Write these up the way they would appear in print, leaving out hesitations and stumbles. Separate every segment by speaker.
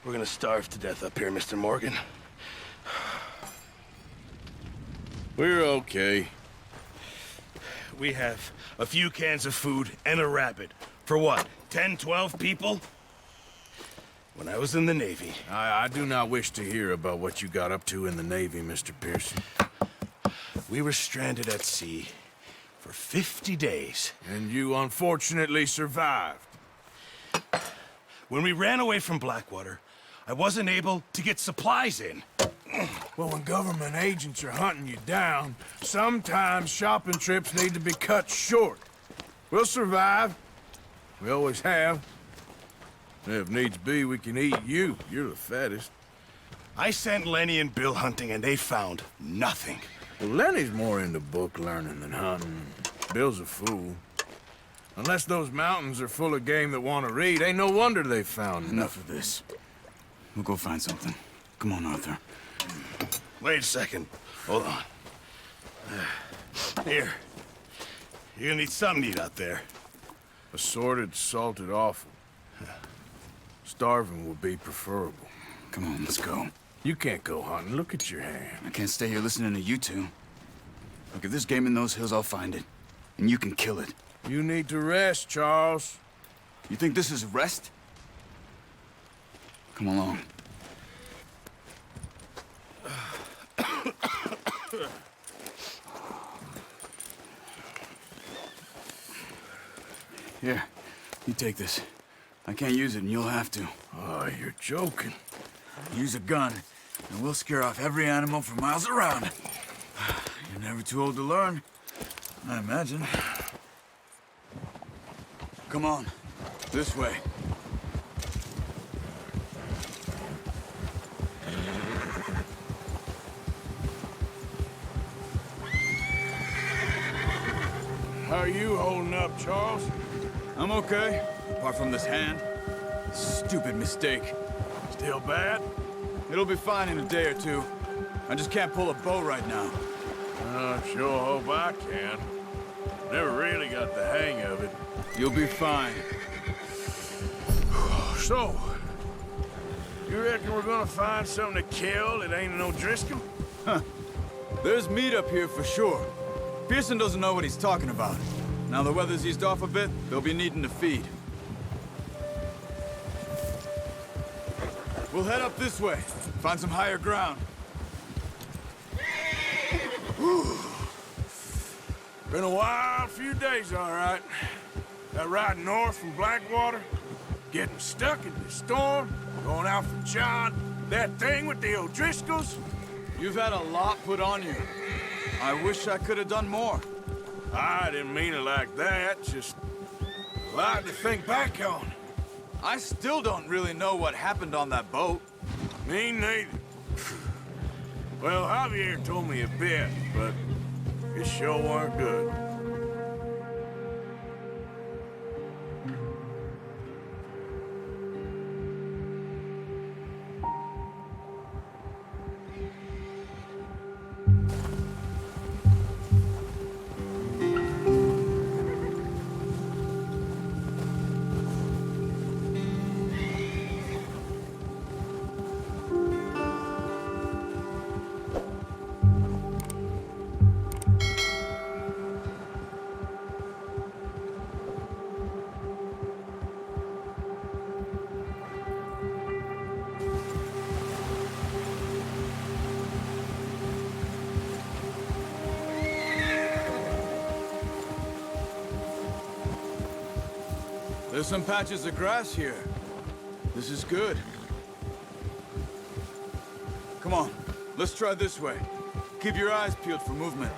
Speaker 1: We're gonna starve to death up here, Mr. Morgan.
Speaker 2: We're okay.
Speaker 1: We have a few cans of food and a rabbit. For what, 10, 12 people? When I was in the Navy...
Speaker 2: I do not wish to hear about what you got up to in the Navy, Mr. Pearson.
Speaker 1: We were stranded at sea for 50 days.
Speaker 2: And you unfortunately survived.
Speaker 1: When we ran away from Blackwater, I wasn't able to get supplies in.
Speaker 2: Well, when government agents are hunting you down, sometimes shopping trips need to be cut short. We'll survive. We always have. If needs be, we can eat you. You're the fattest.
Speaker 1: I sent Lenny and Bill hunting, and they found nothing.
Speaker 2: Well, Lenny's more into book learning than hunting. Bill's a fool. Unless those mountains are full of game that want to read, ain't no wonder they found
Speaker 3: Enough of this. We'll go find something. Come on, Arthur.
Speaker 1: Wait a second. Hold on. Here. You're gonna need something to eat out there.
Speaker 2: Assorted, salted offal. Starving would be preferable.
Speaker 3: Come on, let's go.
Speaker 2: You can't go hunting. Look at your hand.
Speaker 3: I can't stay here listening to you two. Look, if there's game in those hills, I'll find it. And you can kill it.
Speaker 2: You need to rest, Charles.
Speaker 3: You think this is rest? Come along. Here, you take this. I can't use it, and you'll have to.
Speaker 2: Oh, you're joking.
Speaker 3: Use a gun, and we'll scare off every animal for miles around. You're never too old to learn, I imagine. Come on, this way.
Speaker 2: How are you holding up, Charles?
Speaker 3: I'm okay, apart from this hand. Stupid mistake.
Speaker 2: Still bad?
Speaker 3: It'll be fine in a day or two. I just can't pull a bow right now.
Speaker 2: I sure hope I can. Never really got the hang of it.
Speaker 3: You'll be fine.
Speaker 2: So, you reckon we're gonna find something to kill that ain't no Driscoll?
Speaker 3: There's meat up here for sure. Pearson doesn't know what he's talking about. Now the weather's eased off a bit, they'll be needing to feed. We'll head up this way, find some higher ground.
Speaker 2: Been a wild few days, all right. That ride north from Blackwater, getting stuck in the storm, going out for John, that thing with the O'Driscolls.
Speaker 3: You've had a lot put on you. I wish I could have done more.
Speaker 2: I didn't mean it like that, just a lot to think back on.
Speaker 3: I still don't really know what happened on that boat.
Speaker 2: Me neither. Well, Javier told me a bit, but it sure weren't good.
Speaker 3: There's some patches of grass here. This is good. Come on, let's try this way. Keep your eyes peeled for movement.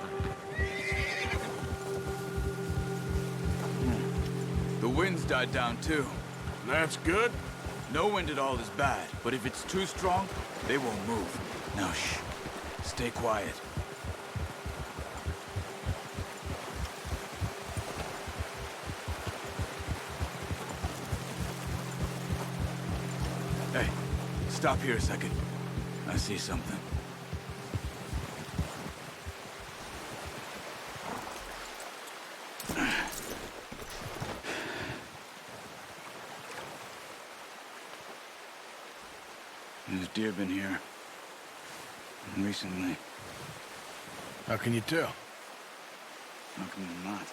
Speaker 3: The wind's died down too.
Speaker 2: That's good.
Speaker 3: No wind at all is bad, but if it's too strong, they won't move. Now shh, stay quiet. Hey, stop here a second. I see something. There's deer been here. Recently.
Speaker 2: How can you tell?
Speaker 3: How can you not?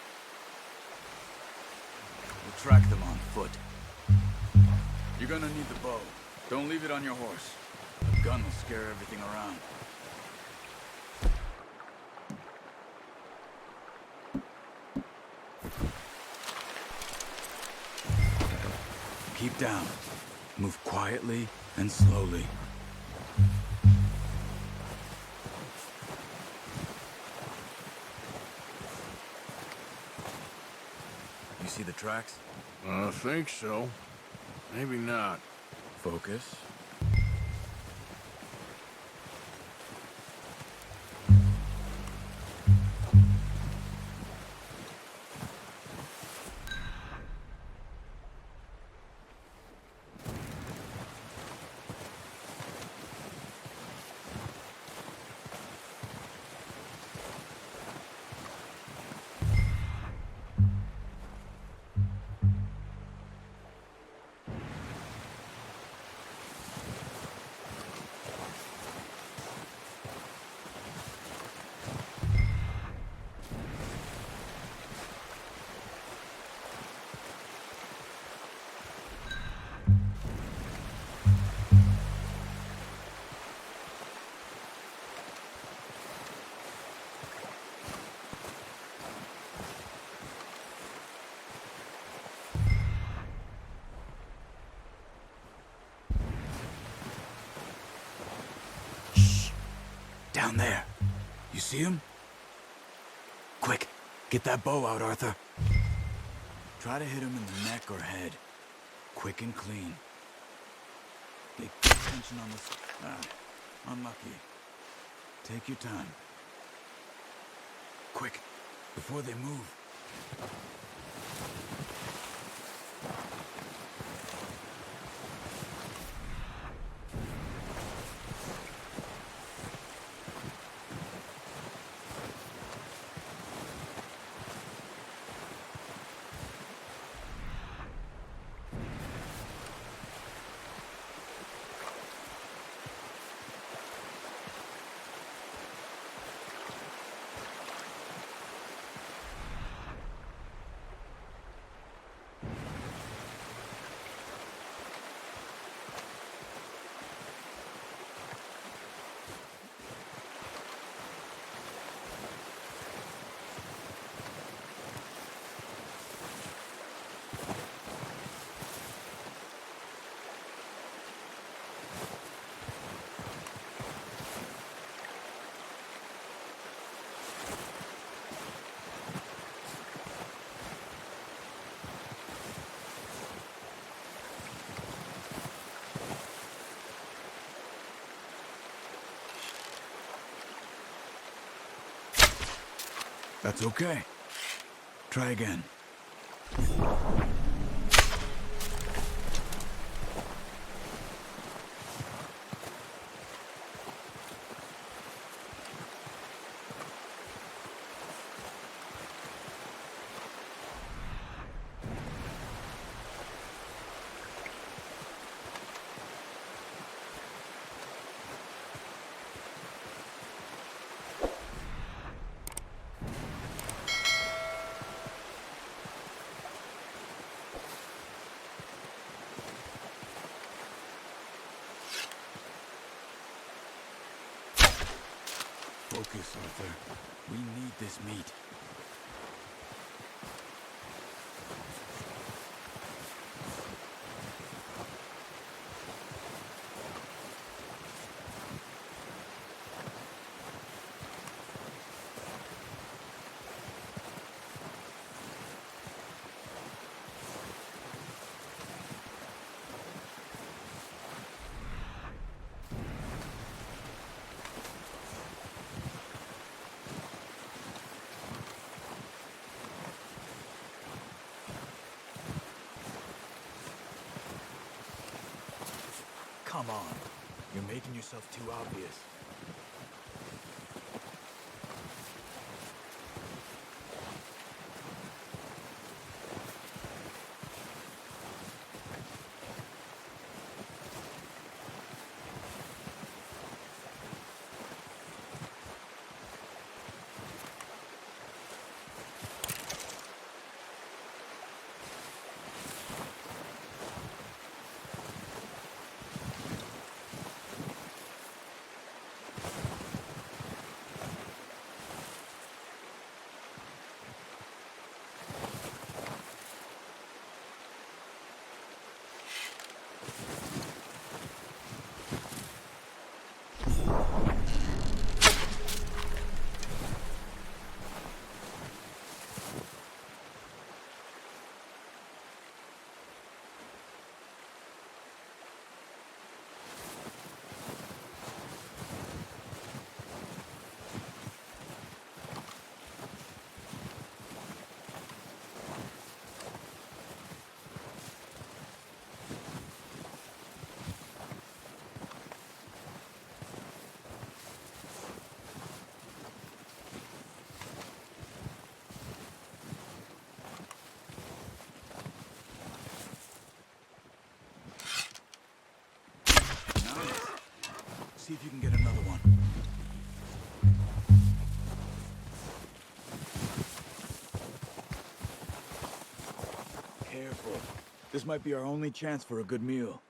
Speaker 3: We'll track them on foot. You're gonna need the bow. Don't leave it on your horse. The gun will scare everything around. Keep down. Move quietly and slowly. You see the tracks?
Speaker 2: I think so. Maybe not.
Speaker 3: Focus. Down there. You see him? Quick, get that bow out, Arthur. Try to hit him in the neck or head. Quick and clean. Pay attention on this. Unlucky. Take your time. Quick, before they move. That's okay. Try again. Focus, Arthur. We need this meat. Come on. You're making yourself too obvious. See if you can get another one. Careful. This might be our only chance for a good meal.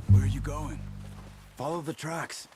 Speaker 3: Where are you going? Follow the tracks.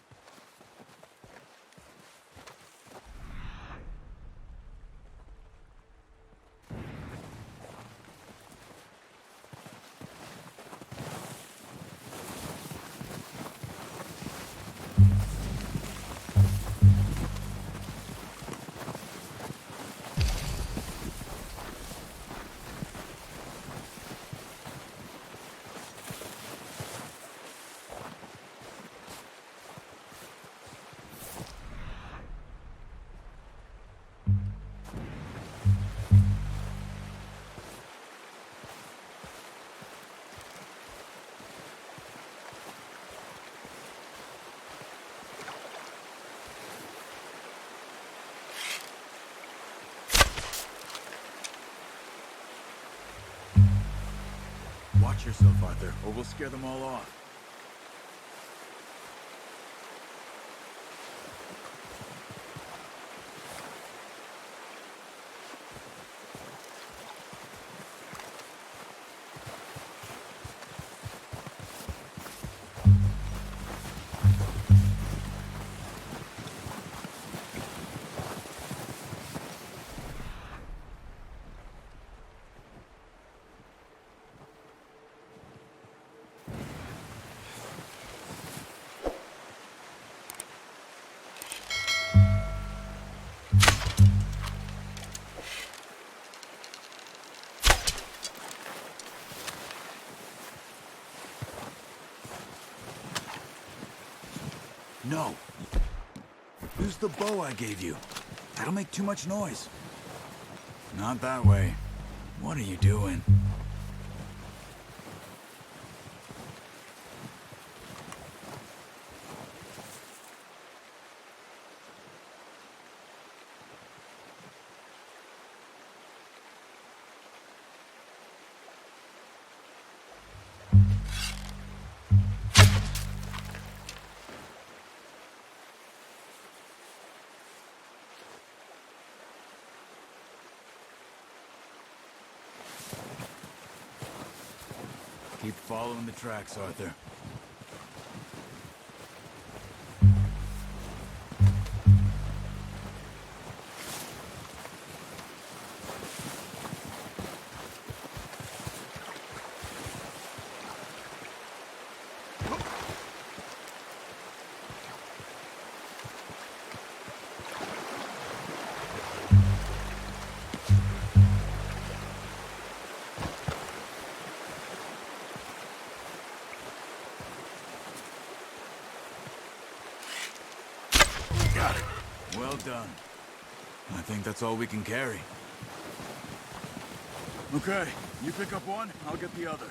Speaker 3: Watch yourself, Arthur, or we'll scare them all off. No. Use the bow I gave you. That'll make too much noise. Not that way. What are you doing? Keep following the tracks, Arthur.
Speaker 2: Got it.
Speaker 3: Well done. I think that's all we can carry. Okay, you pick up one, I'll get the other.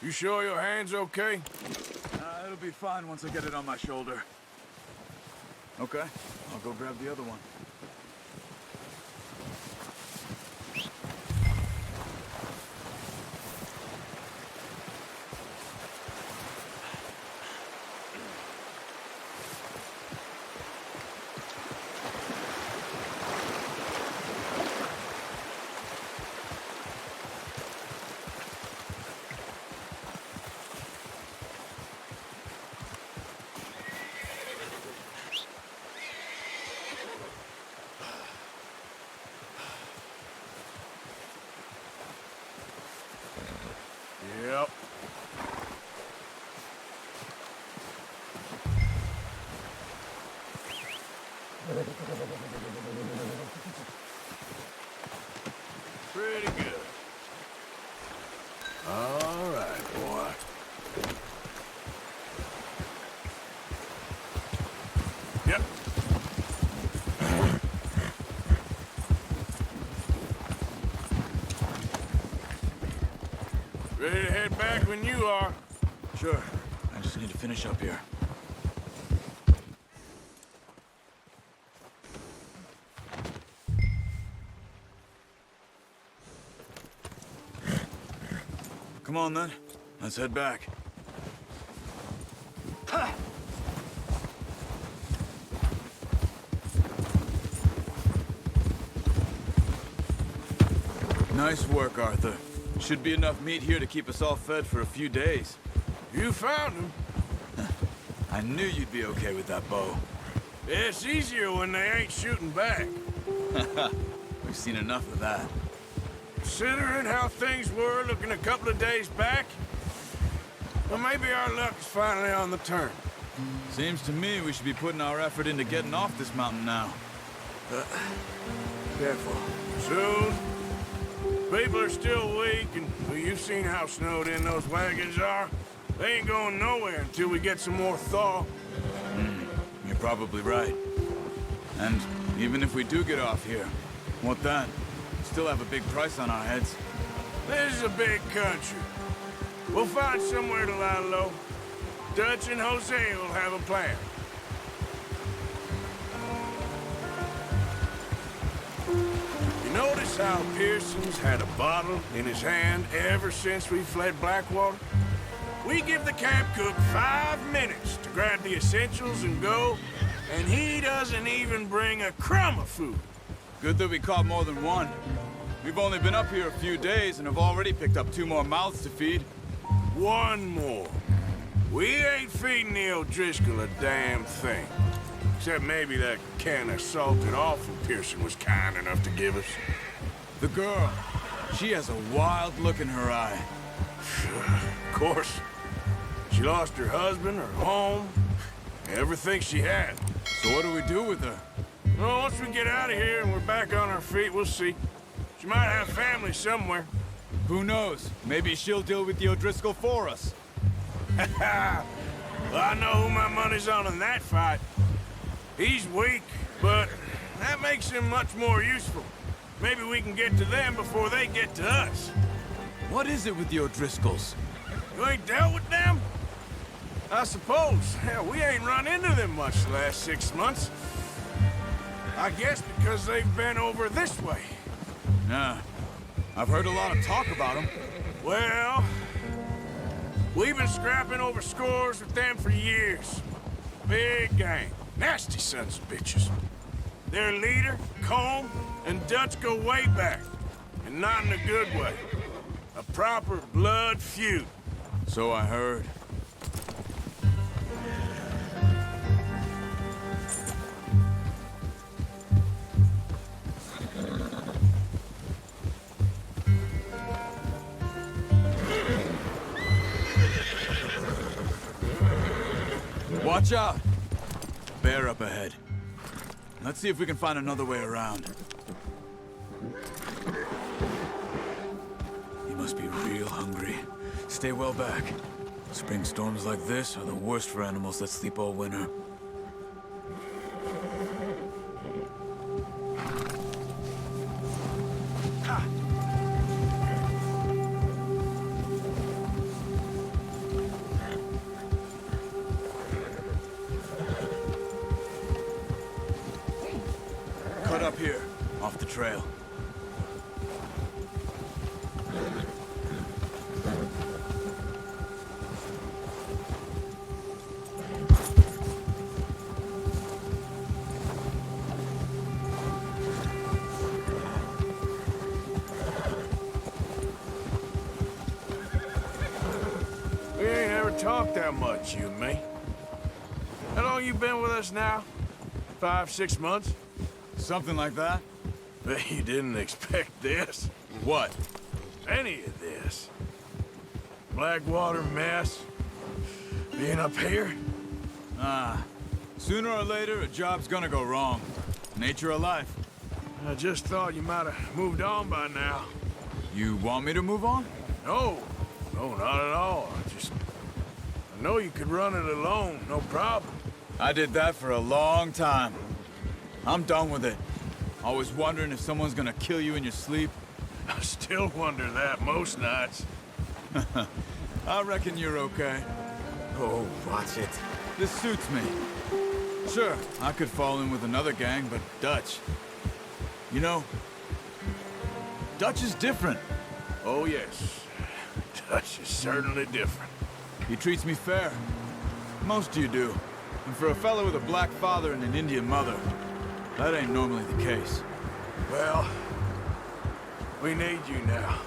Speaker 2: You sure your hand's okay?
Speaker 3: It'll be fine once I get it on my shoulder. Okay, I'll go grab the other one.
Speaker 2: Yep. pretty good. All right, boy. Yep. Ready to head back when you are.
Speaker 3: Sure. I just need to finish up here. Come on, then. Let's head back. Nice work, Arthur. Should be enough meat here to keep us all fed for a few days.
Speaker 2: You found him.
Speaker 3: I knew you'd be okay with that bow.
Speaker 2: It's easier when they ain't shooting back.
Speaker 3: We've seen enough of that.
Speaker 2: Considering how things were looking a couple of days back, well, maybe our luck is finally on the turn.
Speaker 3: Seems to me we should be putting our effort into getting off this mountain now.
Speaker 2: Careful. Soon. People are still weak, and well, you've seen how snowed in those wagons are. They ain't going nowhere until we get some more thaw.
Speaker 3: You're probably right. And even if we do get off here, what then? Still have a big price on our heads.
Speaker 2: This is a big country. We'll find somewhere to lie low. Dutch and Jose will have a plan. You notice how Pearson's had a bottle in his hand ever since we fled Blackwater? We give the camp cook 5 minutes to grab the essentials and go, and he doesn't even bring a crumb of food.
Speaker 3: Good that we caught more than one. We've only been up here a few days and have already picked up 2 more mouths to feed.
Speaker 2: One more. We ain't feeding the O'Driscoll a damn thing. Except maybe that can of salted offal Pearson was kind enough to give us.
Speaker 3: The girl, she has a wild look in her eye.
Speaker 2: Of course. She lost her husband, her home, everything she had.
Speaker 3: So what do we do with her?
Speaker 2: Well, once we get out of here and we're back on our feet, we'll see. She might have family somewhere.
Speaker 3: Who knows? Maybe she'll deal with the O'Driscoll for us.
Speaker 2: Well, I know who my money's on in that fight. He's weak, but that makes him much more useful. Maybe we can get to them before they get to us.
Speaker 3: What is it with the O'Driscolls?
Speaker 2: You ain't dealt with them? I suppose. Hell, we ain't run into them much the last 6 months. I guess because they've been over this way.
Speaker 3: Yeah. I've heard a lot of talk about them.
Speaker 2: Well, we've been scrapping over scores with them for years. Big gang. Nasty sons of bitches. Their leader, Colm, and Dutch go way back. And not in a good way. A proper blood feud.
Speaker 3: So I heard. Watch out! Bear up ahead. Let's see if we can find another way around. He must be real hungry. Stay well back. Spring storms like this are the worst for animals that sleep all winter. Cut up here, off the trail.
Speaker 2: We ain't ever talked that much, you and me. How long you been with us now? 5, 6 months?
Speaker 3: Something like that?
Speaker 2: Bet you didn't expect this.
Speaker 3: What?
Speaker 2: Any of this. Blackwater mess. Being up here.
Speaker 3: Sooner or later, a job's gonna go wrong. Nature of life.
Speaker 2: I just thought you might have moved on by now.
Speaker 3: You want me to move on?
Speaker 2: No, no, not at all. I know you could run it alone, no problem.
Speaker 3: I did that for a long time. I'm done with it. Always wondering if someone's gonna kill you in your sleep.
Speaker 2: I still wonder that most nights.
Speaker 3: I reckon you're okay.
Speaker 2: Oh, watch it.
Speaker 3: This suits me. Sure, I could fall in with another gang, but Dutch... You know, Dutch is different.
Speaker 2: Oh, yes. Dutch is certainly different.
Speaker 3: He treats me fair. Most of you do. And for a fellow with a black father and an Indian mother, that ain't normally the case.
Speaker 2: Well, we need you now.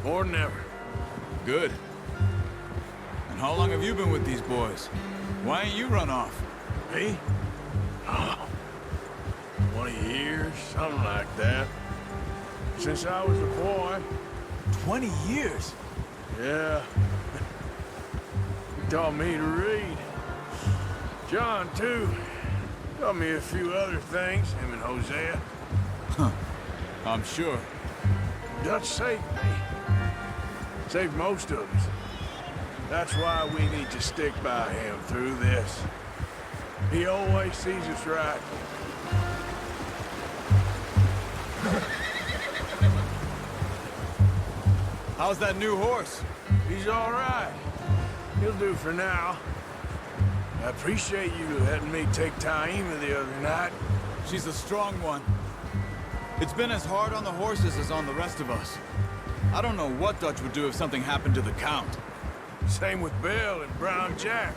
Speaker 2: More than ever.
Speaker 3: Good. And how long have you been with these boys? Why ain't you run off?
Speaker 2: Me? Oh, 20 years, something like that. Since I was a boy.
Speaker 3: 20 years?
Speaker 2: Yeah. He taught me to read. John, too. Taught me a few other things, him and Hosea.
Speaker 3: I'm sure.
Speaker 2: Dutch saved me. Saved most of us. That's why we need to stick by him through this. He always sees us right.
Speaker 3: How's that new horse?
Speaker 2: He's all right. He'll do for now. I appreciate you letting me take Taima the other night.
Speaker 3: She's a strong one. It's been as hard on the horses as on the rest of us. I don't know what Dutch would do if something happened to the Count.
Speaker 2: Same with Bill and Brown Jack.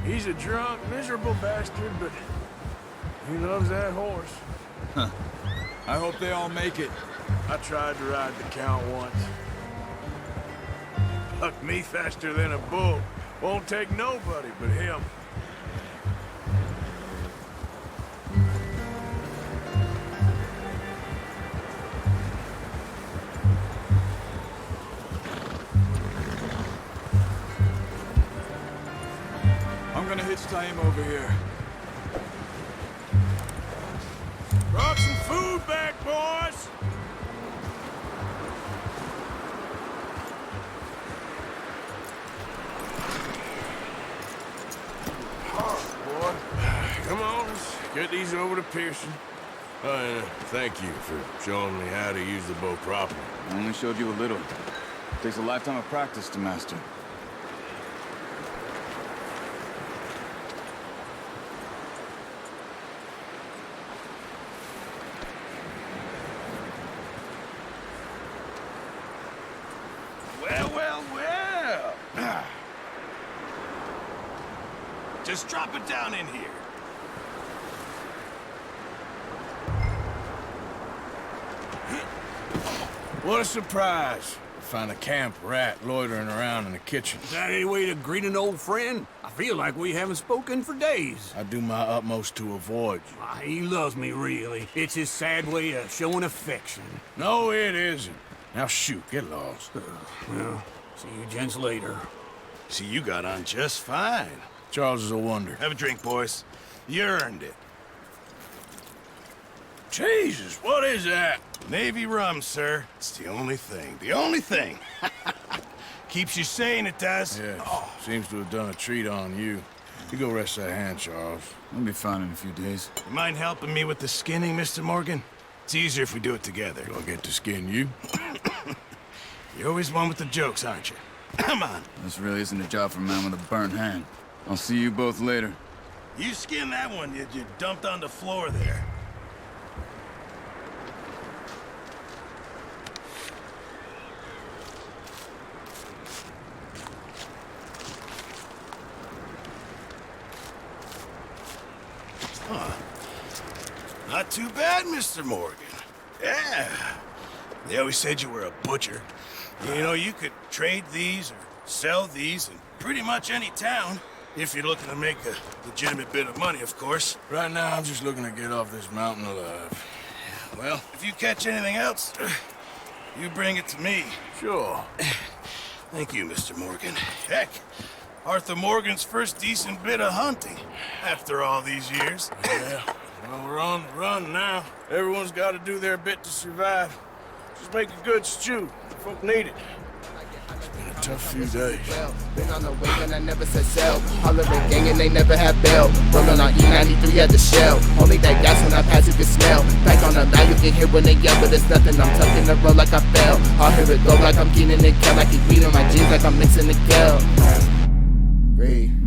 Speaker 2: He's a drunk, miserable bastard, but he loves that horse.
Speaker 3: I hope they all make it.
Speaker 2: I tried to ride the Count once. Bucked me faster than a bull. Won't take nobody but him.
Speaker 3: I'm gonna hitch Taima over here.
Speaker 2: Brought some food back, boys! Boy. Come on, let's get these over to Pearson. And thank you for showing me how to use the bow properly.
Speaker 3: I only showed you a little. Takes a lifetime of practice to master.
Speaker 1: Well, well, well. Just drop it down in here.
Speaker 2: What a surprise. Find a camp rat loitering around in the kitchen.
Speaker 4: Is that any way to greet an old friend? I feel like we haven't spoken for days.
Speaker 2: I do my utmost to avoid you.
Speaker 4: He loves me, really. It's his sad way of showing affection.
Speaker 2: No, it isn't. Now shoot, get lost.
Speaker 4: Well, see you gents later.
Speaker 1: See, you got on just fine.
Speaker 2: Charles is a wonder.
Speaker 1: Have a drink, boys. You earned it.
Speaker 2: Jesus, what is that?
Speaker 1: Navy rum, sir. It's the only thing. The only thing. Keeps you sane, it does.
Speaker 2: Yes, seems to have done a treat on you. You go rest that hand, Charles.
Speaker 3: I'll be fine in a few days.
Speaker 1: You mind helping me with the skinning, Mr. Morgan? It's easier if we do it together.
Speaker 2: Do I get to skin you?
Speaker 1: You're always one with the jokes, aren't you? Come on.
Speaker 3: This really isn't a job for a man with a burnt hand. I'll see you both later.
Speaker 1: You skinned that one you dumped on the floor there. Not too bad, Mr. Morgan. Yeah. They always said you were a butcher. You know, you could trade these or sell these in pretty much any town. If you're looking to make a legitimate bit of money, of course.
Speaker 2: Right now, I'm just looking to get off this mountain alive.
Speaker 1: Well, if you catch anything else, you bring it to me.
Speaker 2: Sure.
Speaker 1: Thank you, Mr. Morgan. Heck, Arthur Morgan's first decent bit of hunting after all these years.
Speaker 2: Yeah. Well, we're on the run now. Everyone's got to do their bit to survive. Just make a good stew. Folk need it. It's been a tough few days.
Speaker 5: Been on the way and I never said sell. Hollering gang and they never had bail. Rolling on E93 at the shell. Only that gas when I pass you can smell. Back on the line you can hear when they yell, but it's nothing. I'm tucking the roll like I fell. I'll hear it go like I'm Keenan and Kel. I keep reading my jeans like I'm mixing the Kel. Breathe.